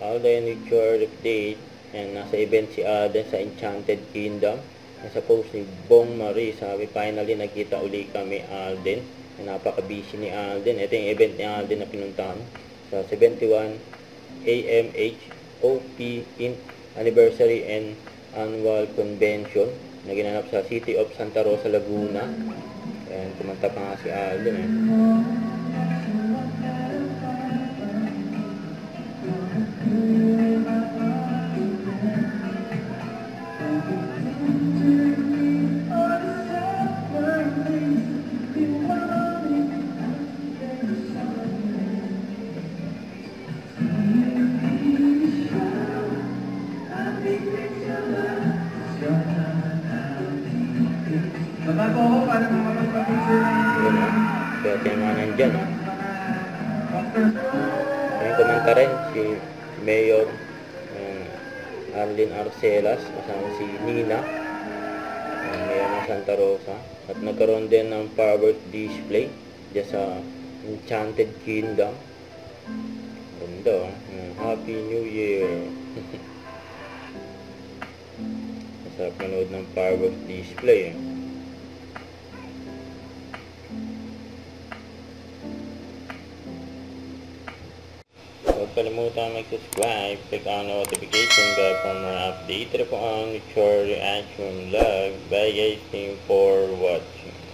Alden with your update. And nasa event si Alden sa Enchanted Kingdom. Nasa post ni Bong Marie, sabi finally nagkita uli kami Alden. Napaka-busy ni Alden. Ito yung event ni Alden na pinuntahan sa 71 AMH OP Anniversary and Annual Convention na ginanap sa City of Santa Rosa, Laguna. Ayan, kumanta pa nga si Alden eh. Babago ako para makapagpapicture ng... Yun o. Kaya mga nandyan o. May kumanta rin si Mayor Arlene Arcelas kasama si Nina, Mayor ng Santa Rosa. At nagkaroon din ng firework display dyan sa Enchanted Kingdom. Ganda o. Happy New Year. Masarap manood ng firework display eh. Huwag kalimutan mag-subscribe, click on notification bell for more update. Ito po ang Chore Reaction Vlog. Bye guys, thank you for watching.